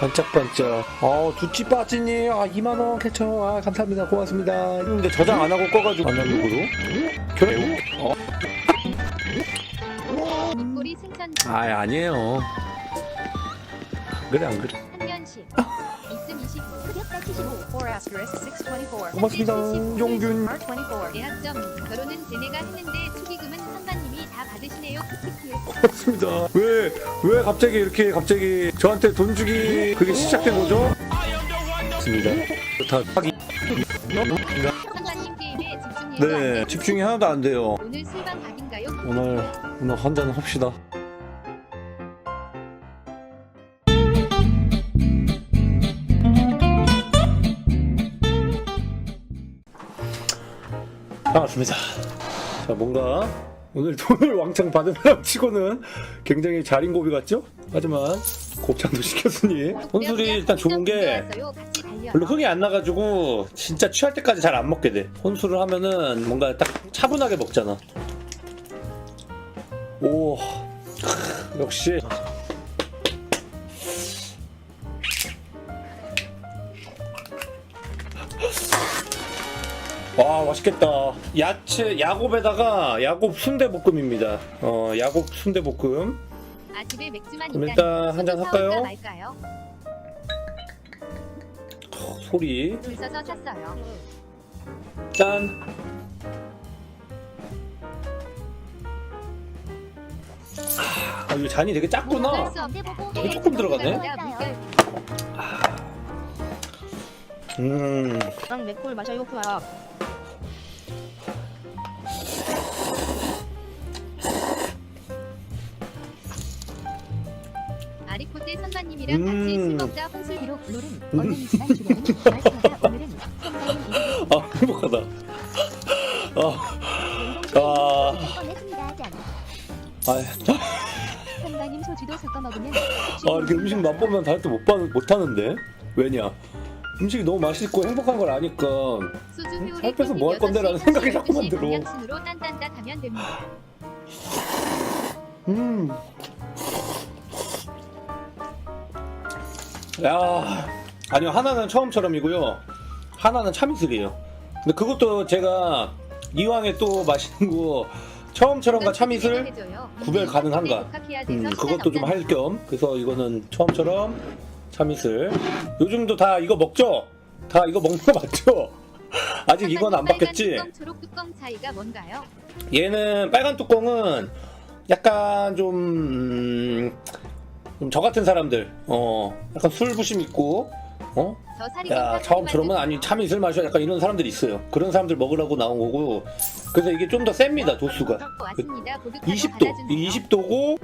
반짝반짝. 두찌 빠지니 2만원 캐쳐. 감사합니다. 고맙습니다. 근데 저장 안 하고 꺼가지고 아날로그로 교육. 입꼬리 생선 아니에요. 그래 안 그래. 한면식 있음 29 흑역사 75 4*624 고맙습니다. 용균. 대학점 결혼은 쟤네가 했는데 축의금은 선반님이 다 받으시네요. 키키키. 맞습니다. 왜 갑자기 저한테 돈 주기 그게 시작된 거죠? 맞습니다. 다 하기. 선반님 게임에 집중해도 안 네, 되는 집중이 하나도 안 돼요. 오늘 술방 각인가요? 오늘 한잔 합시다. 반갑습니다. 자, 뭔가 오늘 돈을 왕창 받은 사람 치고는 굉장히 잘인 고비 같죠? 하지만 곱창도 시켰으니 혼술이 일단 좋은 게 별로 흥이 안 나가지고 진짜 취할 때까지 잘 안 먹게 돼. 혼술을 하면은 뭔가 딱 차분하게 먹잖아. 오, 역시 와, 맛있겠다. 야채 야곱에다가 야곱 순대볶음입니다. 야곱 순대볶음. 아 집에 맥주만 그럼 있다니. 일단 한잔 소주 할까요? 사올까 말까요? 소리 줄 서서 샀어요. 짠. 이거 잔이 되게 작구나. 이게 조금 들어가네. 난 맥콜 마셔요 쿠야. 아리코테 선반님이랑 같이 술 먹자 혼술 비록 룰은 언론이지만 주변은 말씀하자 오늘은 행복하다. 꺼냈습니다 짠. 아, 선배님 소주도 섞어 먹으면 이렇게 음식 맛보면 다이어트 못하는데? 왜냐? 음식이 너무 맛있고 행복한 걸 아니까. 소주 살 회오리 빼서 뭐할 건데? 라는 생각이 자꾸만 들어. 공약순으로 딴딴따 하면 됩니다. 야, 아니요, 하나는 처음처럼이고요. 하나는 참이슬이에요. 근데 그것도 제가 이왕에 또 맛있는 거 처음처럼과 참이슬 구별 가능한가? 그것도 좀 할 겸. 그래서 이거는 처음처럼 참이슬. 요즘도 다 이거 먹죠? 다 이거 먹는 거 맞죠? 아직 이건 안 바뀌었지? 뚜껑, 초록 뚜껑 차이가 뭔가요? 얘는 빨간 뚜껑은 약간 저 같은 사람들, 약간 술 부심 있고, 저 살이 야, 처음처럼은 아니 참이슬 마셔 약간 이런 사람들이 있어요. 그런 사람들 먹으라고 나온 거고. 그래서 이게 좀 더 셉니다, 도수가. 왔습니다. 고득하고 20도, 받아주네요. 20도고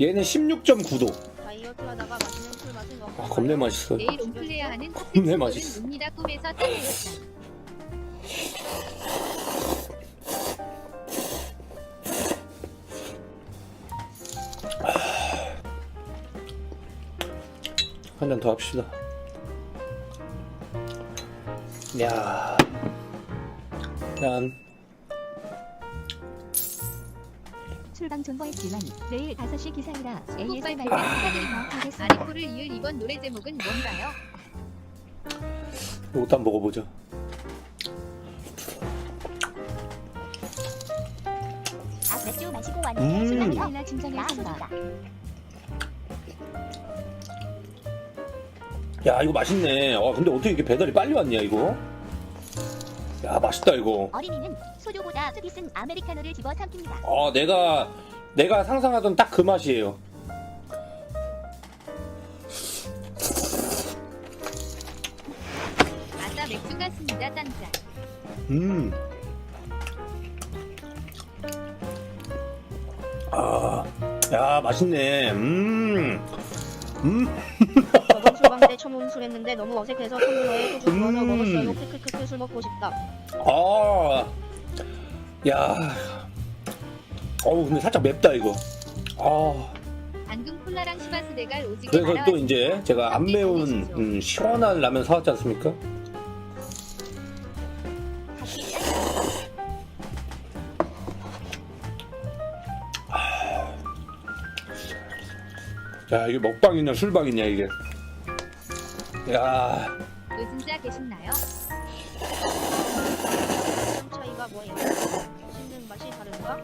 얘는 16.9도. 다이어트 하다가 맛있는 술 마신 거. 겁내 맛있어. 내일 옴플레어 하는 겁내 맛있어. 옵니다. 꿈에서 짠했다. 한 잔 더 합시다. 야, 짠. 출방 존버했지만 내일 5시 기상이라 ASMR 발표. 부탁을 더 하겠습니다. 아리코를 이을 이번 노래 제목은 뭔가요? 이것도 한번 먹어보자. 아 맥주 마시고 왔는데 출방이나 진정했습니다. 야, 이거 맛있네. 근데 어떻게 이렇게 배달이 빨리 왔냐, 이거? 야, 맛있다, 이거. 어린이는 소주보다 스비슨 아메리카노를 집어삼킵니다. 내가 상상하던 딱 그 맛이에요. 아싸 맥주 같습니다. 짠짠. 야, 맛있네. 저번 술방 때 처음 혼술했는데 너무 어색해서 텀블러에 소주 부어서 먹었어요. 크크크크 술 먹고 싶다. 야. 근데 살짝 맵다, 이거. 방금 콜라랑 시바스대갈 오지게 그래서 또 말아왔습니다. 이제 제가 안 매운 시원한 라면 사왔지 않습니까? 야 이게 먹방이냐 술방이냐 이게. 야 노진자 계신나요? 차이가 뭐예요? 씹는 맛이 다른가?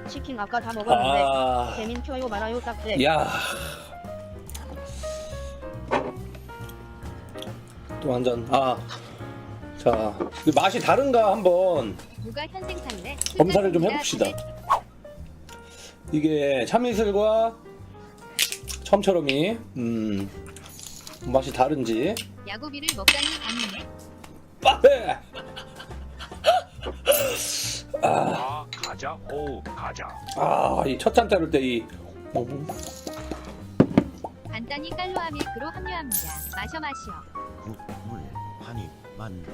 치킨 아까 다 먹었는데 아, 재민 켜요 말아요 딱대. 야. 또 한 잔. 아, 자 그 맛이 다른가 한번 누가 현생 탈래? 검사를 좀 해봅시다. 이게 참이슬과 처음처럼이 맛이 다른지. 야구비를 먹다니 봤네. 빠해. 아 가자 오 가자. 이 첫 잔 따를 때이 간단히 깔로아 밀크로 합류합니다. 마셔. 국물 한입 만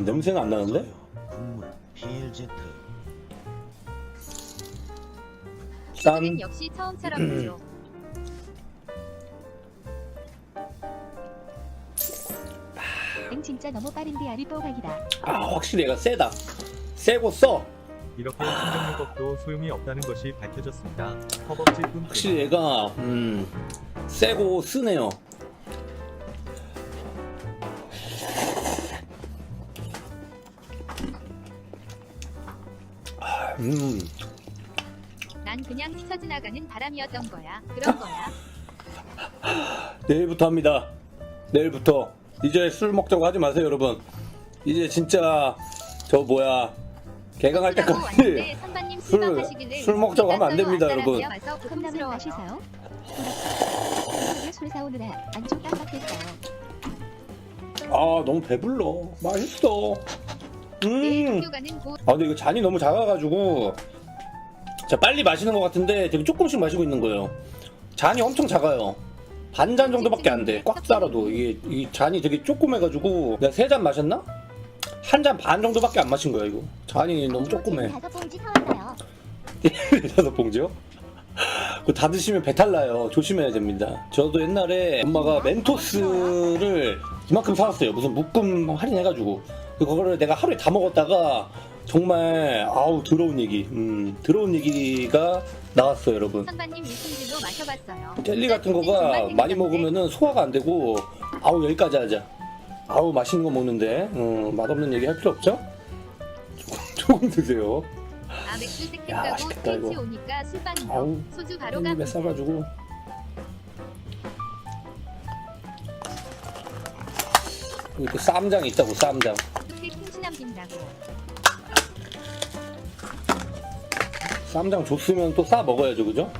냄새는 안 나는데? 국물 PLZ 짠. 는 역시 처음처럼이죠. 응 진짜 너무 빠른데 알이 뽀각이다. 확실히 얘가 세다. 세고 써. 이렇게 충전요법도 소용이 없다는 것이 밝혀졌습니다. 허벅지 뿜 확실히 얘가 세고 쓰네요. 난 그냥 스쳐 지나가는 바람이었던 거야. 그런 거야. 내일부터 합니다. 내일부터. 이제 술 먹자고 하지 마세요, 여러분. 이제 진짜 저 뭐야 개강할 때까지 선반님 술 먹자고 하면 안 됩니다, 여러분. 컵라면 마시세요. 우리 술 사오느라 안쪽 깜빡했어요. 너무 배불러. 맛있어. 내일 학교 가는 곳 근데 이거 잔이 너무 작아가지고 자 빨리 마시는 것 같은데 되게 조금씩 마시고 있는 거예요. 잔이 엄청 작아요. 반 잔 정도밖에 안 돼. 꽉 달아도 이게 이 잔이 되게 조그매가지고 내가 3잔 마셨나? 1잔 반 정도밖에 안 마신 거야 이거. 잔이 너무 조그매. 5봉지 사왔어요. 5봉지요? 그거 다 드시면 배탈 나요. 조심해야 됩니다. 저도 옛날에 엄마가 멘토스를 이만큼 사왔어요. 무슨 묶음 할인해가지고. 그거를 내가 하루에 다 먹었다가 정말 더러운 얘기. 더러운 얘기가 나왔어요, 여러분. 선반님 일품질로 마셔봤어요. 젤리 같은 거가 많이 먹으면은 소화가 안 되고 여기까지 하자. 맛있는 거 먹는데 맛없는 얘기 할 필요 없죠? 조금 드세요. 맥주 세캔 야, 가고 맛있겠다, 스위치 이거. 오니까 술빵이요. 아우, 소주 바로 한 입에 가고. 싸가지고 여기 또 쌈장 있다고. 쌈장 이렇게 킹신함 빈다고. 쌈장 줬으면 또 싸 먹어야죠, 그죠?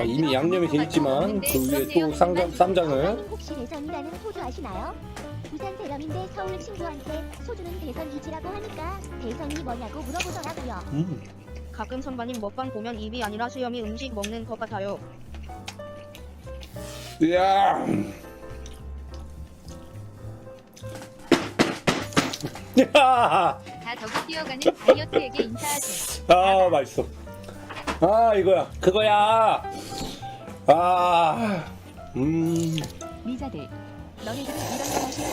이미 양념이 돼 있지만 그 위에 또 쌈장을 혹시 대선이라는 호주 아시나요? 부산 대람인데 서울 친구한테 소주는 대선 이지라고 하니까 대선이 뭐냐고 물어보더라고요. 가끔 선반님 먹방 보면 입이 아니라 수염이 음식 먹는 것 같아요. 이야. 야. 다 덕을 뛰어가는 다이어트에게 인사하세요. 맛있어. 이거야. 그거야. 미자들 너네들은 이런 거 마실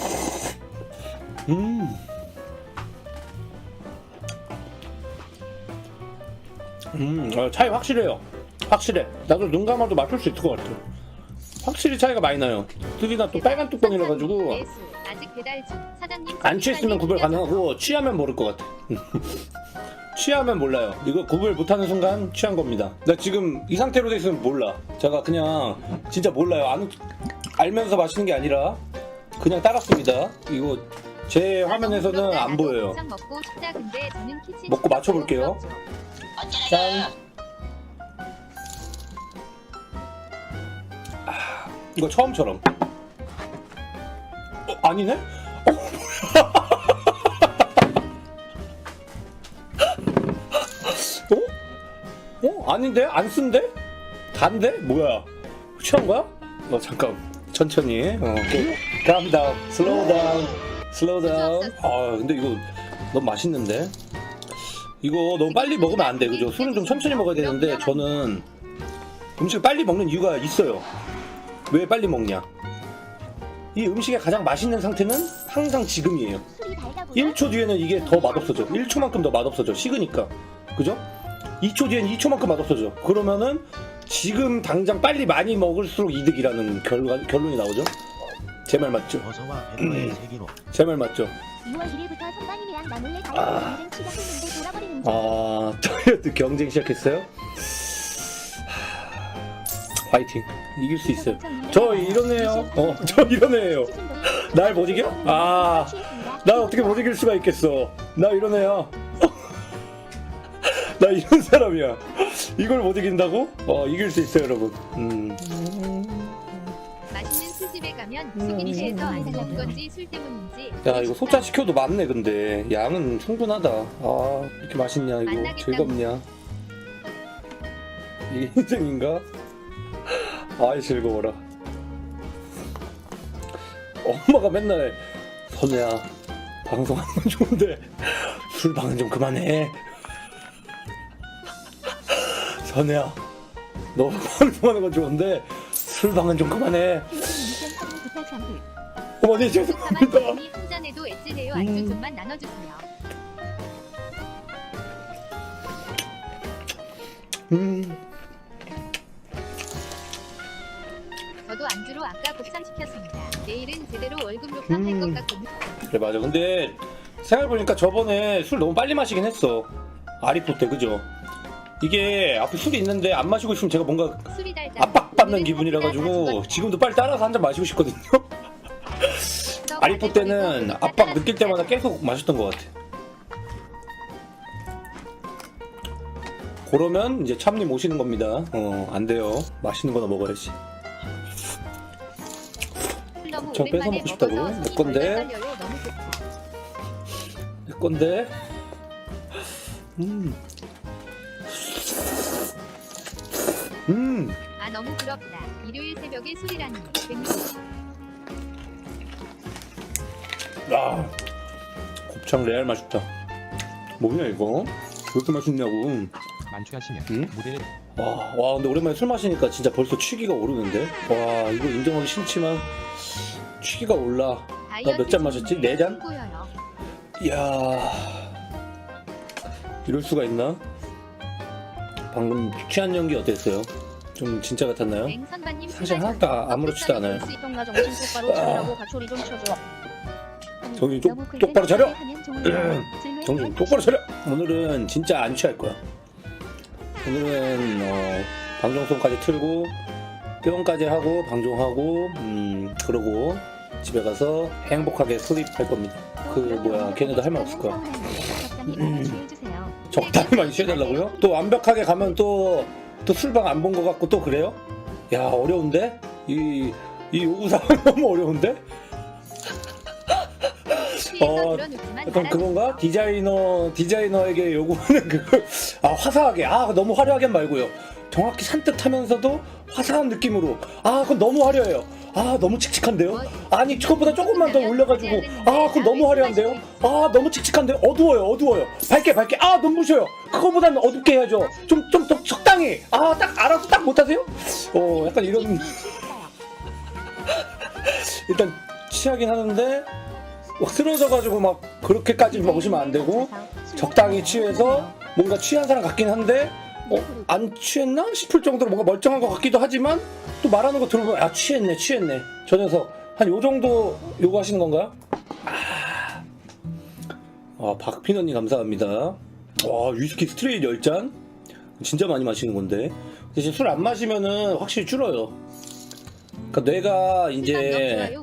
거야. 차이 확실해요. 확실해. 나도 눈 감아도 맞출 수 있을 것 같아. 확실히 차이가 많이 나요. 특히나 또 빨간 뚜껑이라 가지고 예수. 아직 배달 중. 사장님 안 취했으면 구별 가능하고 취하면 모를 것 같아. 취하면 몰라요. 이거 구별 못하는 순간 취한 겁니다. 나 지금 이 상태로 돼 있으면 몰라. 제가 그냥 진짜 몰라요. 알면서 마시는 게 아니라 그냥 따랐습니다. 이거 제 화면에서는 안 보여요. 먹고 싶다. 근데 저는 키친 먹고 맞춰볼게요. 짠. 이거 처음처럼. 아니네? 아닌데? 안 쓴데? 단데? 뭐야? 취한 거야? 잠깐. 천천히. 오케이. calm down. slow down. slow down. 근데 이거 너무 맛있는데? 이거 너무 빨리 먹으면 안 돼. 그죠? 술은 좀 천천히 먹어야 되는데 저는 음식을 빨리 먹는 이유가 있어요. 왜 빨리 먹냐? 이 음식의 가장 맛있는 상태는 항상 지금이에요. 술이 달다 보여 1초 뒤에는 이게 더 맛없어져. 1초만큼 더 맛없어져. 식으니까. 그죠? 2초 뒤엔 2초만큼 맛없어져. 그러면은 지금 당장 빨리 많이 먹을수록 이득이라는 결론이 나오죠? 제 말 맞죠? 버서와 배터의 세계로 제 말 맞죠? 6월 1일부터 선반님이랑 나 몰래 다이어트 경쟁 시작했는데 돌아버리는 줄 아, 다이어트 경쟁 시작했어요? 화이팅. 이길 수 있어요. 저 이런 애요. 저 이런 애예요. 날 못 이겨? 아, 날 어떻게 못 이길 수가 있겠어. 나 이런 애야. 나 이런 사람이야. 이걸 못 이긴다고? 이길 수 있어요, 여러분. 맛있는 술집에 가면 수기리에서 안 먹은 건지 술 때문인지. 야, 이거 소짜 시켜도 많네, 근데. 양은 충분하다. 아, 이렇게 맛있냐, 이거. 만나겠다. 즐겁냐. 이게 인생인가? 아이, 즐거워라. 엄마가 맨날, 선우야, 방송하는 건 좋은데, 술방은 좀 그만해. 선우야, 너 방송하는 건 좋은데, 술방은 좀 그만해. 어머니, 죄송합니다. 가만히 한 잔에도 엣지해요. 안주 좀만 나눠주세요. 저도 안주로 아까 곱창 시켰습니다. 내일은 제대로 월급 녹방 할것 같군요. 그래, 맞아. 근데, 생각해보니까 저번에 술 너무 빨리 마시긴 했어. 아리포 때, 그죠? 이게 앞에 술이 있는데 안 마시고 있으면 제가 뭔가 술이 달다. 압박받는 기분이라 가지고 지금도 빨리 따라서 한 잔 마시고 싶거든요. 아리포 때는 압박 느낄 때마다 계속 마셨던 것 같아. 그러면 이제 참님 오시는 겁니다. 안 돼요. 맛있는 거나 먹어야지. 저 뺏어 먹고 싶다고요? 내 건데. 내 건데. 아 너무 부럽다. 일요일 새벽에 술이라니. 야, 곱창 레알 맛있다. 뭐냐 이거? 왜 이렇게 맛있냐고. 만취하시면 응? 무대에 와, 근데 오랜만에 술 마시니까 진짜 벌써 취기가 오르는데? 와, 이거 인정하기 싫지만 취기가 올라. 나 몇 잔 마셨지? 4잔? 이야, 이럴 수가 있나? 방금 취한 연기 어땠어요? 좀 진짜 같았나요? 사실 하나도 아무렇지도 않아요. 형나 정신 똑바로 차리라고 가초리 좀 쳐줘. 정신 똑바로 차려! 정신 똑바로 차려! 오늘은 진짜 안 취할 거야. 오늘은 방송송까지 틀고 뿅까지 하고 방송하고 그러고 집에 가서 행복하게 수립할 겁니다. 걔네도 할 말 없을 거야. 적당히 많이 취해달라고요? 또 완벽하게 가면 또 술방 안 본 것 같고 또 그래요? 야, 어려운데? 이 요구사항 너무 어려운데? 약간 그건가? 디자이너에게 요구하는 화사하게. 너무 화려하게 말고요. 정확히 산뜻하면서도 화사한 느낌으로. 그건 너무 화려해요. 너무 칙칙한데요? 아니, 그것보다 조금만 더 올려가지고. 그건 너무 화려한데요? 너무 칙칙한데요? 어두워요. 밝게. 눈부셔요. 그거보다는 어둡게 해야죠. 좀 더 적당히. 딱 알아서 딱 못하세요? 약간 이런. 일단, 취하긴 하는데, 쓰러져가지고 막 그렇게까지 먹으시면 안 되고 적당히 취해서 뭔가 취한 사람 같긴 한데 안 취했나 싶을 정도로 뭔가 멀쩡한 것 같기도 하지만 또 말하는 거 들어보면 취했네 저 녀석 한 요 정도 요구하시는 건가요? 박피너님 감사합니다. 위스키 스트레이트 10잔? 진짜 많이 마시는 건데 대신 술 안 마시면은 확실히 줄어요. 그러니까 뇌가 이제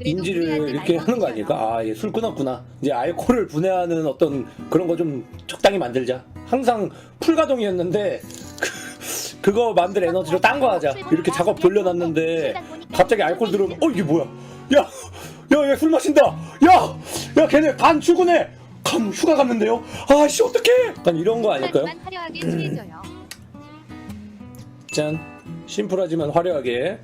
인지를 이렇게 하는 거 아닐까? 얘 술 끊었구나. 이제 알코올을 분해하는 어떤 그런 거 좀 적당히 만들자. 항상 풀가동이었는데 그거 만들 에너지로 딴 거 하자. 이렇게 작업 돌려놨는데 갑자기 알코올 들어오면 이게 뭐야? 야, 얘 술 마신다. 야, 걔네 간 출근해. 휴가 갔는데요. 씨, 어떡해? 약간 이런 거 아닐까요? 짠. 심플하지만 화려하게.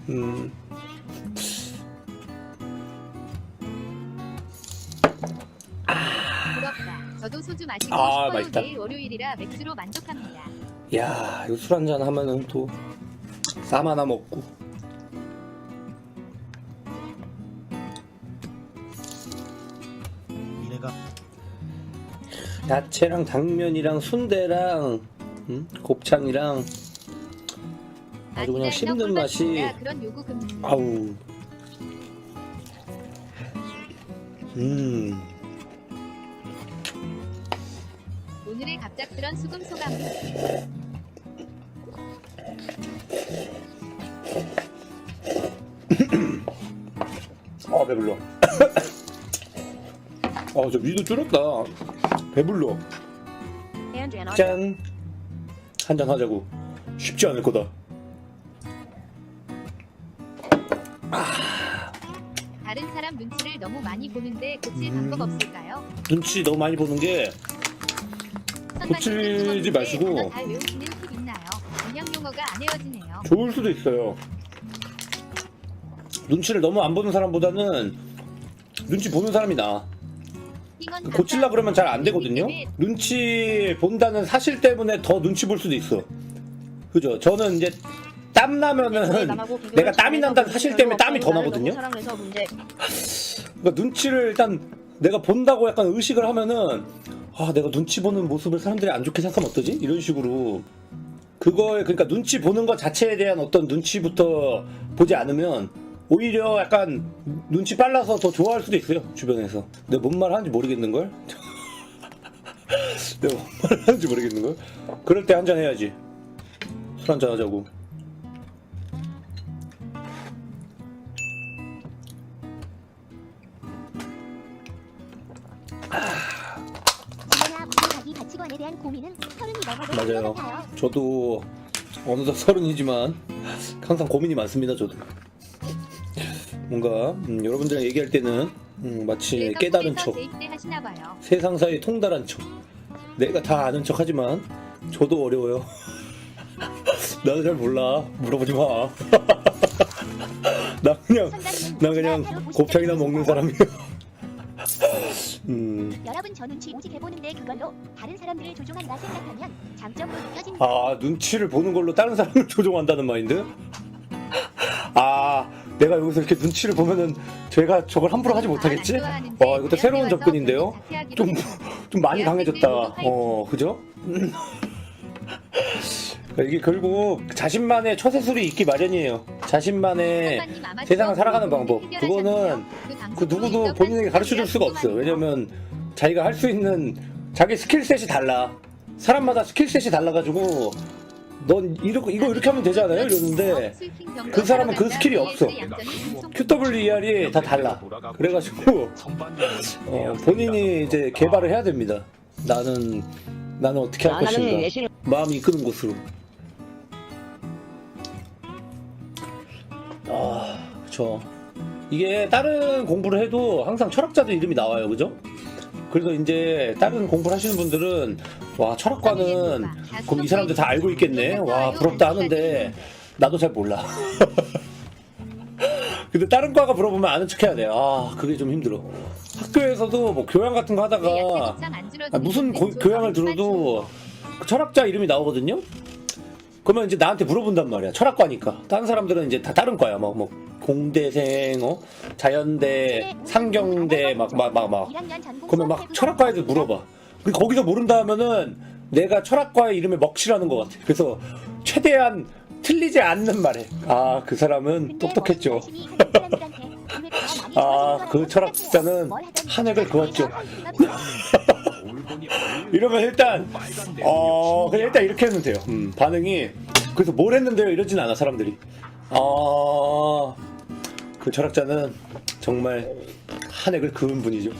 부럽다. 저도 소주 마시고 아, 싶어요. 맛있다. 내일 월요일이라 맥주로 만족합니다. 야, 이거 술 한잔 하면은 또 쌈 하나 먹고. 야채랑 당면이랑 순대랑 곱창이랑 아주 그냥 씹는 맛이 그런 요구 금지. 아우. 오늘의 갑작스런 수금 소감. 아 배불러. 저 위도 줄었다. 배불러. 짠. 한잔 하자고. 쉽지 않을 거다. 다른 사람 눈치를 너무 많이 보는데 고칠 방법 없을까요? 눈치 너무 많이 보는 게 고치지 마시고 단어 잘 외우시는 팁 있나요? 그냥 용어가 안 외워지네요. 좋을 수도 있어요. 눈치를 너무 안 보는 사람보다는 눈치 보는 사람이 나아. 고치려고 그러면 잘 안 되거든요. 눈치 본다는 사실 때문에 더 눈치 볼 수도 있어. 그죠? 저는 이제 땀 나면은 내가 땀이 난다는 사실 때문에 땀이 더 나거든요. 그러니까 눈치를 일단 내가 본다고 약간 의식을 하면은 내가 눈치 보는 모습을 사람들이 안 좋게 생각하면 어떠지? 이런 식으로 그거에 그러니까 눈치 보는 것 자체에 대한 어떤 눈치부터 보지 않으면 오히려 약간 눈치 빨라서 더 좋아할 수도 있어요. 주변에서 내가 뭔 말 하는지 모르겠는걸? 내가 뭔 말 하는지 모르겠는걸? 그럴 때 한잔 해야지. 술 한잔 하자고. 지내나 무슨 자기 가치관에 대한 고민은 30이 넘어도 맞아요. 것 같아요. 저도 어느덧 30이지만 항상 고민이 많습니다. 저도 뭔가 여러분들이랑 얘기할 때는 마치 깨달은 척, 하시나 봐요. 세상사에 통달한 척, 내가 다 아는 척 하지만 저도 어려워요. 나도 잘 몰라. 물어보지 마. 나 그냥 곱창이나 먹는 사람이에요. 여러분 저 눈치 오직 해보는데 그걸로 다른 사람들을 조종한다 생각하면 장점으로 느껴진다. 눈치를 보는 걸로 다른 사람을 조종한다는 마인드? 내가 여기서 이렇게 눈치를 보면은 제가 저걸 함부로 하지 못하겠지? 이것도 새로운 접근인데요? 좀 많이 강해졌다. 그죠? 이게 결국 자신만의 처세술이 있기 마련이에요. 자신만의 세상을 살아가는 방법. 그거는 그 누구도 본인에게 가르쳐줄 수가 없어요. 왜냐면 자기가 할 수 있는 자기 스킬셋이 달라. 사람마다 스킬셋이 달라가지고 넌 이거 이렇게 하면 되잖아요 이러는데 그 사람은 그 스킬이 없어. QWER이 다 달라. 그래가지고 본인이 이제 개발을 해야 됩니다. 나는 어떻게 할 것인가. 마음이 이끄는 곳으로. 그쵸. 이게 다른 공부를 해도 항상 철학자들 이름이 나와요. 그죠? 그래서 이제 다른 공부를 하시는 분들은 와 철학과는 그럼 이 사람들 다 알고 있겠네. 와 부럽다 하는데 나도 잘 몰라. 근데 다른 과가 물어보면 아는 척 해야 돼. 그게 좀 힘들어. 학교에서도 뭐 교양 같은 거 하다가 무슨 교양을 들어도 철학자 이름이 나오거든요. 그러면 이제 나한테 물어본단 말이야. 철학과니까. 다른 사람들은 이제 다 다른 과야. 뭐 공대생, 자연대, 상경대 막. 그러면 막 철학과 애들 물어봐. 근데 거기서 모른다 하면은 내가 철학과의 이름에 먹칠하는 것 같아. 그래서 최대한 틀리지 않는 말에 그 사람은 똑똑했죠. 그 철학자는 한 획을 그었죠. 이러면 일단 그냥 일단 이렇게 하면 돼요. 반응이 그래서 뭘 했는데요 이러진 않아 사람들이. 그 철학자는 정말 한 획을 그은 분이죠.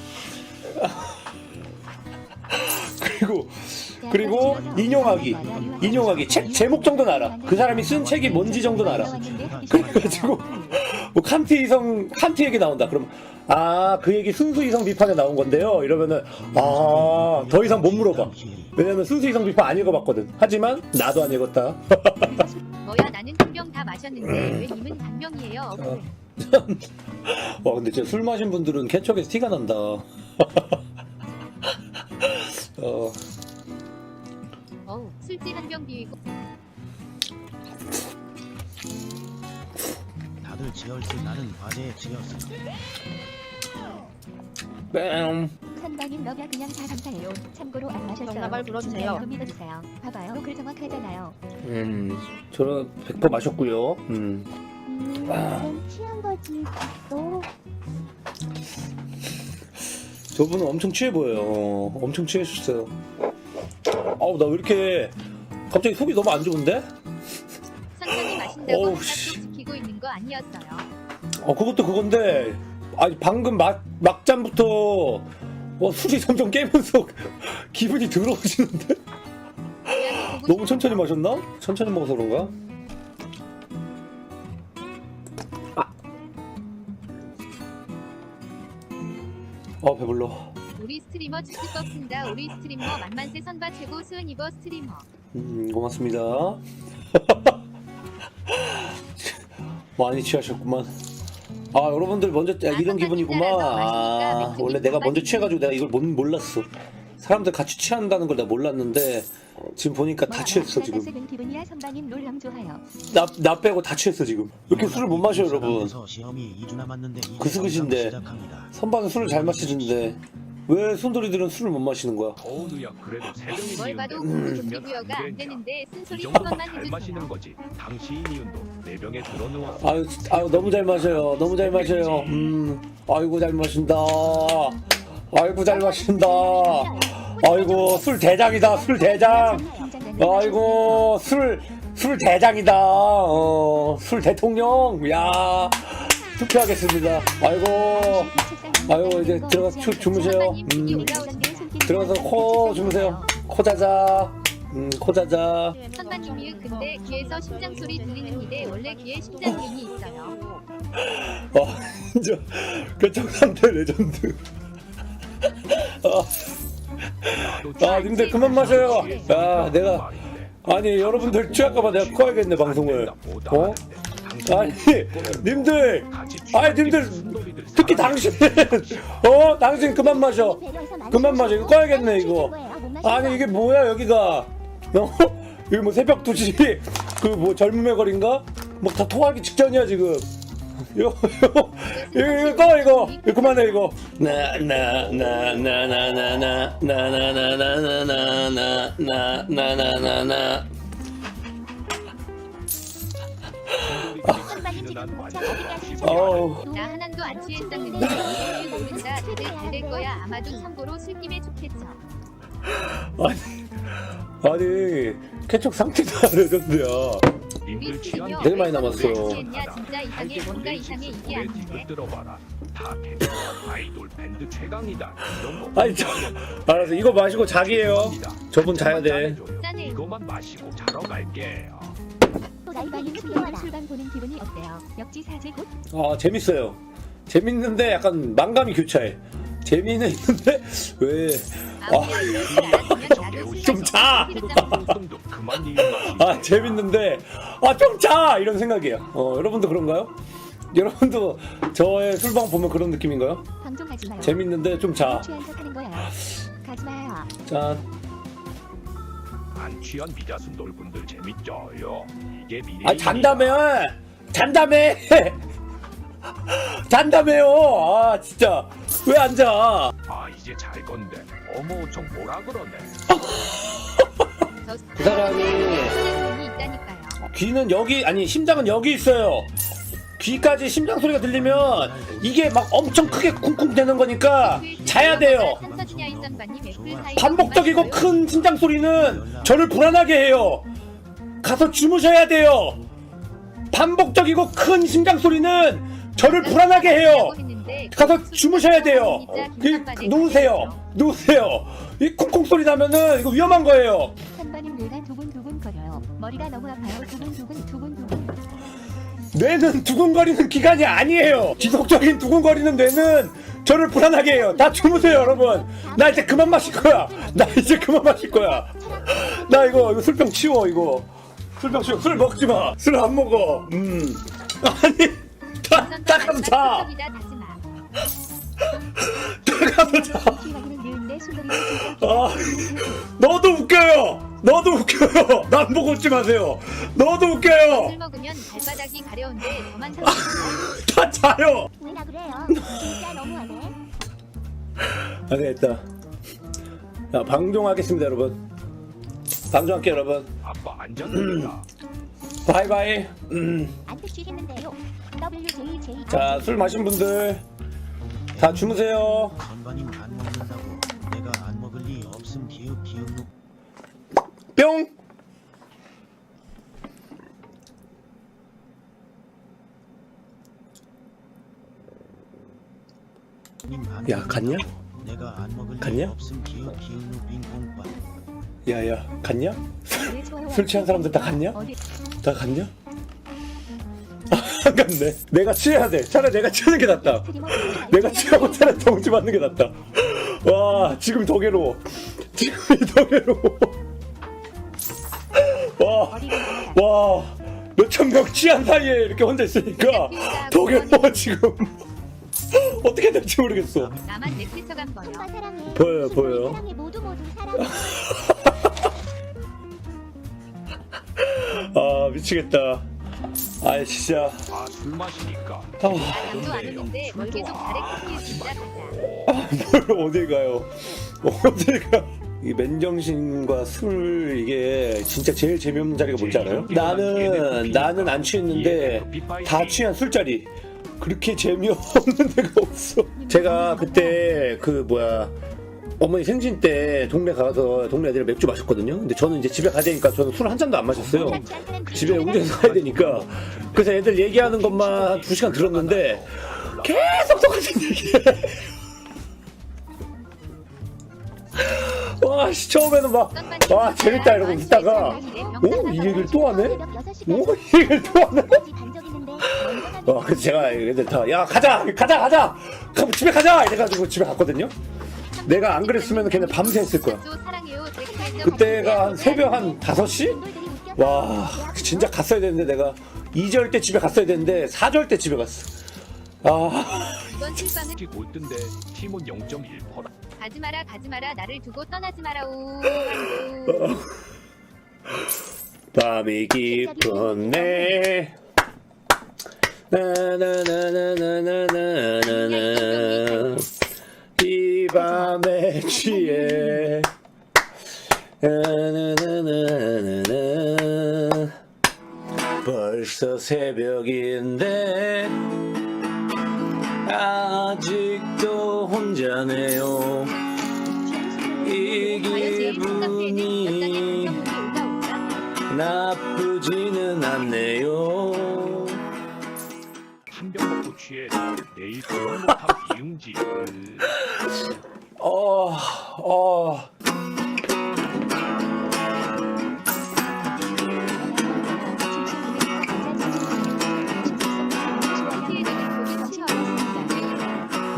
그리고 인용하기 책 제목 정도는 알아. 그 사람이 쓴 책이 뭔지 정도는 알아. 그래가지고 뭐 칸트 얘기 나온다. 그럼 그 얘기 순수 이성 비판에 나온 건데요. 이러면은 더 이상 못 물어봐. 왜냐면 순수 이성 비판 안 읽어봤거든. 하지만 나도 안 읽었다. 뭐야 나는 한 병 다 마셨는데 왜 님은 단병이에요? 와 근데 진짜 술 마신 분들은 개척에서 티가 난다. 술지 한 병 비위고 다들 지얼스 나는 과제에 지었어. 뺨. 선반님 러비아 그냥 다 감사해요. 참고로 안 마셨어요. 정답을 불러주세요. 진짜 이거 믿어주세요. 봐봐요. 글 정확하잖아요. 저는 100% 마셨고요. 넌 취한 거지. 너 저분은 엄청 취해 보여요. 엄청 취해졌어요. 나 왜 이렇게 갑자기 속이 너무 안 좋은데? 천천히 마신다고 어우, 하나 씨. 또 지키고 있는 거 아니었어요. 그것도 그건데, 아니, 방금 막잔부터 술이 점점 깨면서 기분이 더러워지는데? 고양이 보고 너무 천천히 마셨나? 천천히 먹어서 그런가? 배불러. 우리 스트리머 축구 꺾인다. 우리 스트리머 만만세 선바 최고 수은이버 스트리머. 고맙습니다. 많이 취하셨구만. 여러분들 먼저 이런 기분이구만. 원래 내가 먼저 취해가지고 내가 이걸 몰랐어. 사람들 같이 취한다는 걸 내가 몰랐는데 지금 보니까 다 취했어 지금. 기분이야. 선반님 롤랑 좋아요. 나 빼고 다 취했어 지금. 이렇게 술을 못 마셔요 여러분. 시험이 2주 남았는데 이제 그스그신데. 시작합니다. 선반은 술을 잘 마시는데 왜 순돌이들은 술을 못 마시는 거야? 어우야 그래도 세 병이 뭘 봐도 니은데 동기부여가 안 되는데 이 쓴소리 한 정도면 번만 잘 해주세요. 마시는 거지. 당시 니은도 네 병에 들어누웠어. 아유 너무 잘 마셔요. 너무 잘 마셔요. 아이고 잘 마신다. 아이고 잘 마신다. 아이고 술 대장이다. 술 대장. 아이고 술 대장이다. 술 대통령. 야 투표하겠습니다. 아이고 이제 들어가서 주무세요. 들어가서 코 주무세요. 코 자자. 코 자자. 선반님이 근데 귀에서 심장 소리 들리는 일에 원래 귀에 심장링이 있어요. 진짜 교통 상태 레전드. 님들 그만 마셔요. 내가 아니 여러분들 취할까봐 내가 꺼야겠네 방송을. 아니 님들 특히 당신 당신 그만 마셔. 그만 마셔. 이거 꺼야겠네 이거. 아니 이게 뭐야 여기가. 여기 뭐 새벽 2시 그 뭐 젊음의 거리인가? 뭐 다 토하기 직전이야 지금. 이거 꺼 이거 그만해 이거. 나나나나나나나나나나나나나나나나나나나. 선반님 지금 동창 어디까지 어우. 나 하나도 안 취했었는데 이름이 모른다. 다들 될 거야. 아마도 참고로 술김에 좋겠죠. 아니 개척 상태도 안 해줬어요. 님들 취한 되게 많이 남았어요. 취했냐 진짜 이상해. 뭔가 이상해 이게 아닌데. 들어봐라. 다 개그와 아이돌 밴드 최강이다. 이런 거. 아니 알았어 이거 마시고 자기예요. 저분 자야 돼. 짠해. 이거만 마시고 자러 갈게요. 선반님 투표하라. 술방 보는 기분이 어때요? 역지사지 곧 재밌어요. 재밌는데 약간 망감이 교차해. 재미는 있는데 왜? 아무야 이럴 줄 알았으면 나도 술 좀 마시고 자! 방송도 그만 일 마시고. 재밌는데 좀 자! 이런 생각이에요. 여러분도 그런가요? 여러분도 저의 술방 보면 그런 느낌인가요? 방송하지 마요. 재밌는데 좀 자. 취한 척하는 거야. 가지 마요. 짠. 안 취한 미자순 돌분들 재밌죠요. 이게 미래. 잔다며! 잔다며요! 진짜. 왜 안 자? 이제 잘 건데. 어머 좀 뭐라 그러네. 그 사람이 심장링이 있다니까요. 귀는 여기, 심장은 여기 있어요. 귀까지 심장 소리가 들리면 이게 막 엄청 크게 쿵쿵 되는 거니까 자야 돼요. 반복적이고 큰 심장 소리는 저를 불안하게 해요. 가서 주무셔야 돼요. 반복적이고 큰 심장 소리는 저를 불안하게 해요. 가서 주무셔야 돼요. 누우세요. 이 쿵쿵 소리 나면은 이거 위험한 거예요. 선반님 뇌가 두근두근 거려요. 머리가 너무 아파요. 두근두근. 뇌는 두근거리는 기관이 아니에요. 지속적인 두근거리는 뇌는 저를 불안하게 해요. 다 주무세요 여러분. 나 이제 그만 마실 거야. 나 이거 술병 치워 이거. 술병 치워. 술 먹지 마. 술 안 먹어. 아니 딱 가서 자. 딱 가서 자. 너도 웃겨요. 남 보고 웃지 마세요. 너도 웃겨요. 술 먹으면 발바닥이 가려운데 저만 다 자요. 왜 나 그래요? 진짜 너무하네. 안 되겠다. 자, 방종하겠습니다, 여러분. 방종할게요, 여러분. 아빠 안전합니다. 바이바이. 안택 쉬겠는데요. WJJ. 자, 술 마신 분들 다 주무세요. 건반님 안 먹는다고 내가 안 먹을 리 없음 기읍 뿅. 님안 야, 갔냐? 내가 안 먹을 리 갔냐? 없음 기읍 빙봉빠 야야, 갔냐? 왜 좋아요? 술 취한 사람들 다 갔냐? 어디 다 갔냐? 안 갔네. 내가 취해야 돼. 차라리 내가 취하는 게 낫다. 내가 취하고 차라리 정지 받는 게 낫다. 와, 지금이 더 괴로워. 지금이 더 괴로워. 와, 몇천 명 취한 사이에 이렇게 혼자 있으니까 더 괴로워, 지금. 어떻게 될지 모르겠어. 나만 넥스처간 거요. 손과 사랑해. 보여요, 무슨 보여요. 사랑해 모두 사랑해. 아, 미치겠다. 아, 진짜. 아 술 마시니까 아, 남도 안 오는데 뭘 계속 잘해 쿠키 진짜 간다. 뭘 어딜 가요? 어딜 가? 이 맨정신과 술 이게 진짜 제일 재미없는 자리가 뭔지 알아요? 나는 안 취했는데 다 취한 술자리. 그렇게 재미없는 데가 없어. 제가 그때 그 뭐야 어머니 생신 때 동네 가서 동네 애들 맥주 마셨거든요. 근데 저는 이제 집에 가야 되니까 저는 술 한 잔도 안 마셨어요. 집에 운전해서 가야 되니까. 그래서 애들 얘기하는 것만 한 2시간 들었는데 계속 똑같은 얘기해. 와, 씨, 처음에는 막, 와, 재밌다 이러고 있다가, 오, 이 얘기를 또 하네? 오, 이 얘기를 또 하네? 와, 그래서 제가 애들 다, 야, 가자! 집에 가자! 이래가지고 집에 갔거든요? 내가 안 그랬으면 걔네 밤새 했을 거야. 그때가 한 새벽 한 5시? 와, 진짜 갔어야 되는데 내가 2절 때 집에 갔어야 되는데 4절 때 집에 갔어. 아, 이번 실방은 올 뜬데 팀원 0.1%라. 가지 마라 나를 두고 떠나지 마라오. 밤이 깊었네. 나나나나나나나나 이 밤에 취해. 나나나나나나 벌써 새벽인데 아직도 혼자네요. 이 기분이 나쁘지는 않네요. 한 병 먹고 취해서 내일 그런 못한 비응지.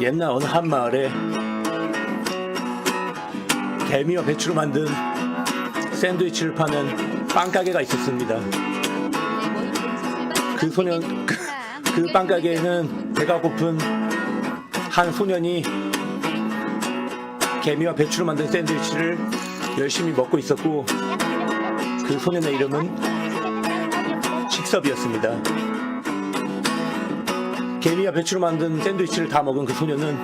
옛날 어느 한 마을에 개미와 배추로 만든 샌드위치를 파는 빵가게가 있었습니다. 그 소년, 그 빵가게에는 배가 고픈 한 소년이 개미와 배추로 만든 샌드위치를 열심히 먹고 있었고, 그 소년의 이름은 직섭이었습니다. 개미와 배추로 만든 샌드위치를 다 먹은 그 소년은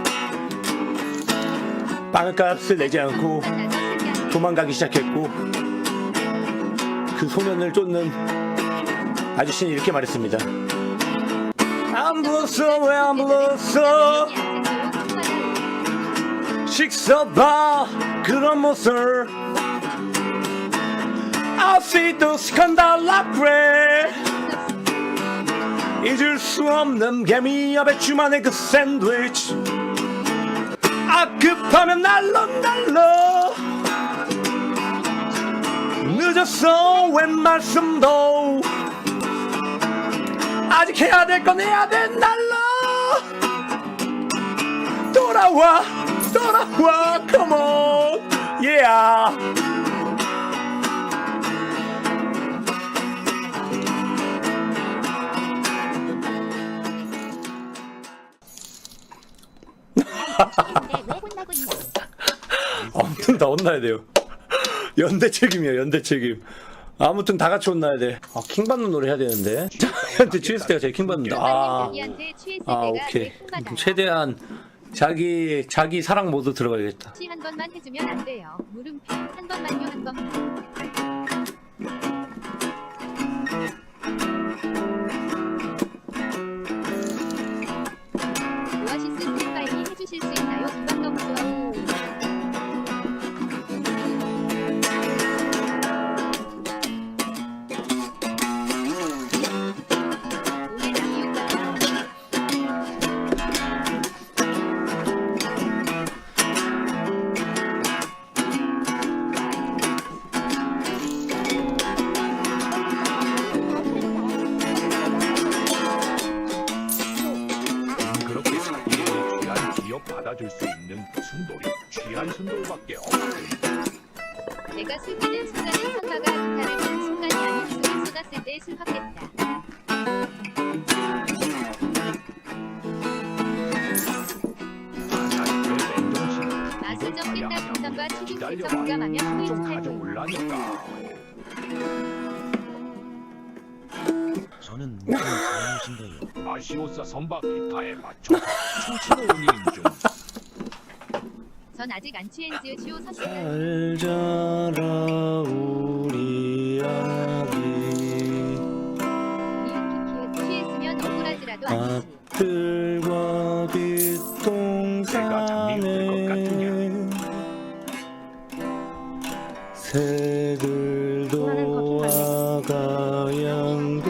빵값을 내지 않고 도망가기 시작했고, 그 소년을 쫓는 아저씨는 이렇게 말했습니다. 안 불렀어, 왜 안 불렀어? 직섭아 그런 모습 아직도 스칸달라 그래. 잊을 수 없는 개미와 배추만의 그 샌드위치. 급하면 날로 늦었어 웬 말씀도 아직 해야 될 건 해야 돼. 날로 돌아와 come on yeah. 왜 혼나고 있냐? 아무튼 다 혼나야 돼요. 연대 책임이에요, 연대 책임. 아무튼 다 같이 혼나야 돼. 아, 킹받는 노래 해야 되는데. 자기한테 취했을 때가 제일 킹받는다. 아, 오케이. 최대한 자기 사랑 모드 들어가야겠다. 시 한 번만 해주면 안 돼요. 물음표 한 번만요 한 번만. 오아시스 프로파일이 해주실 수 있나요? 기방검수. 오늘 남이었다. 그렇게 자기에게 귀한 기업 받아줄 수 있는 순돌이 귀한 순돌밖에 없습니다. 내가 슬피는 순간은 선마가 기타를 친 순간이 아닌 술을 쏟았을 때 슬펐겠다. 난왜 맨정신 마술적 낀다 동선과 추진 기다려봐. 세척 공감하면 후인 좀 스타일. 가져올라니까. 저는 무슨 잘못인데요. 아시오사 선박 기타에 맞춰 춤추는 중. 전 아직 안 취했지요. 시오 섰습니다. 잘 자라 우리 아기 키키키 취했으면 억울하지라도 아니지. 앞들과 내가 장미일 것 뒷동산에 새들도 아가양도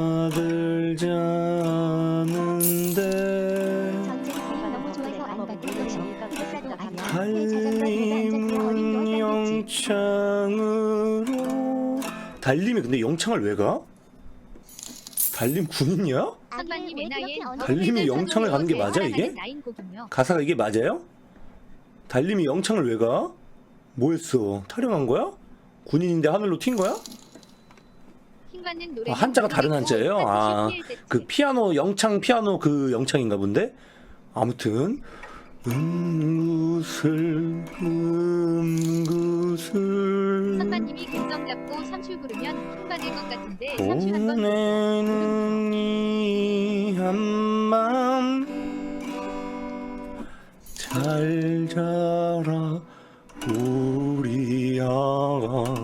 다들 자는데 전쟁터가 너무 좋아서 안 받고 있으니까 회사도 가면 달림은 영창으로 달림이 근데 영창을 왜 가? 달림 군인이야? 선반님 NIN 달님이 영창을 가는 게 맞아, 이게? 가사가 이게 맞아요? 달림이 영창을 왜 가? 뭐 했어? 타령한 거야? 군인인데 하늘로 튄 거야? 아, 한자가 다른 한자예요? 아, 그 피아노 영창 피아노 그 영창인가 본데? 아무튼 음구슬 선반님이 갬성 잡고 삼출 부르면 킹 받을 것 같은데 삼출 한번 보내는 이 한맘 잘 자라 우리 아가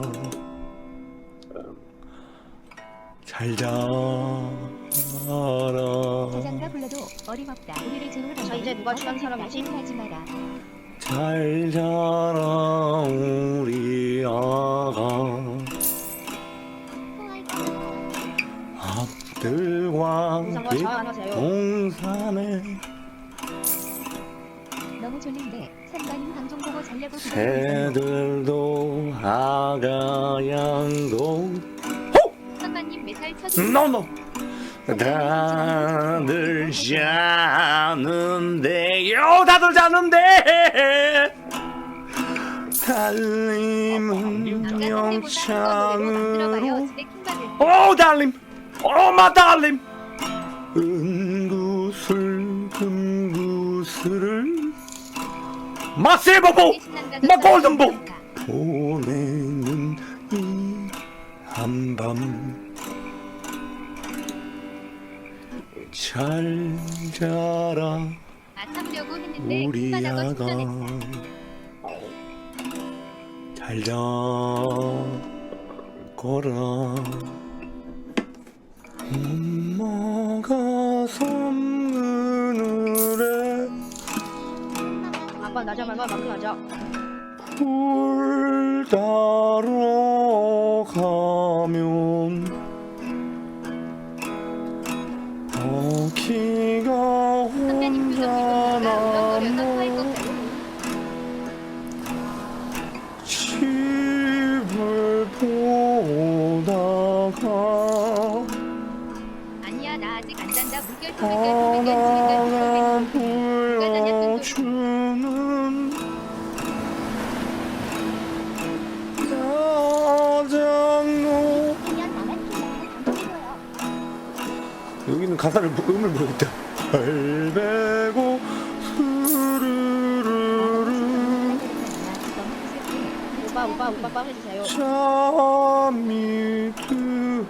잘 자라 자장가 불러도 어림없다. 우리를 제일 자, 이제 누가 취한 사람이지? 하지 마라. 잘 자라 우리 아가 앞들과 이상과 잘 하세요. 뒷동산에 너무 졸린데 선반님 방송 보고 자려고 새들도 아가양도 선반님 메탈 쳐주세요. 노노 다들 자는데요 다들 자는데 달림은 아까 성대모사 한번 노래로 영창으로 만들어봐요. 지대 킹 받을 때. 오 달림 오마 달림 은구슬 금구슬을 마세보보 마 골든보 보내는 이 한밤 잘 자라 아 참으려고 했는데 우리 킹 받아서 아가 충전했어. 잘 자거라 엄마가 섬그늘에 아빠 나자마자 마크 하자. 굴 따러 가면 어기가 선배님 혼자 표정 기분보다 울렁거려서 토할 것 남아 같아요. 집을 보다가 아니야 나 아직 안 잔다. 물결 바람 물결 불어주는 짜장로 그냥 나만 키우는 방송이고요. 여기는 가사를 음을 모르겠다. 발베고 스르르르 오빠 해주세요. 잠이 든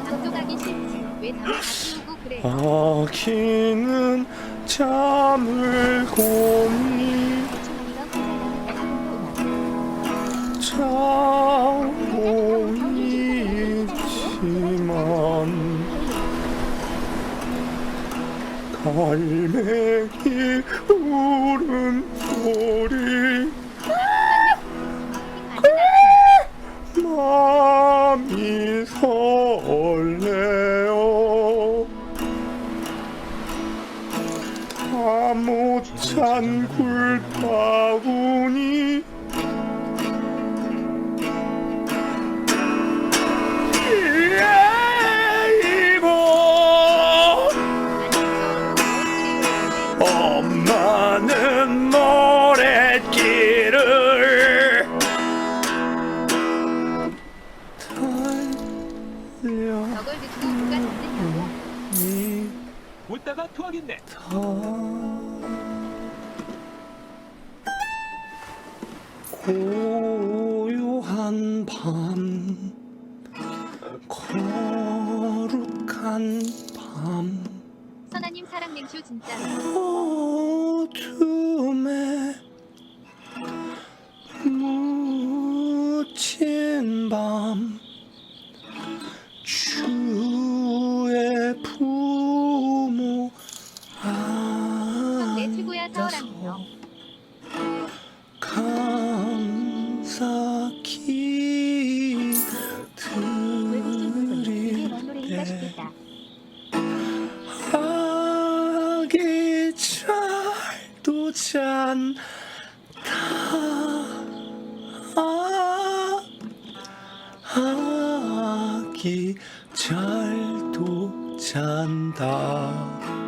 강도 가기 싫지. 왜 담을 다 치우고 그래? 아기는 잠을 고니 자고 있지만 갈매기 울음소리 마음이 설레어 다 못 찬 굴다구니 엄마는 모래길을 달려 저걸 듣고 누가 듣느냐고? 웃다가 토하겠네. 고요한 밤 거룩한 밤 선아님 사랑 냉수 진짜. 어둠에 묻힌 밤 주의 부모 내 최고야 서울하면서. 감사히 이게 뭔 노래인가 드릴 싶겠다. 아기 잘도 잔다 아기 잘도 잔다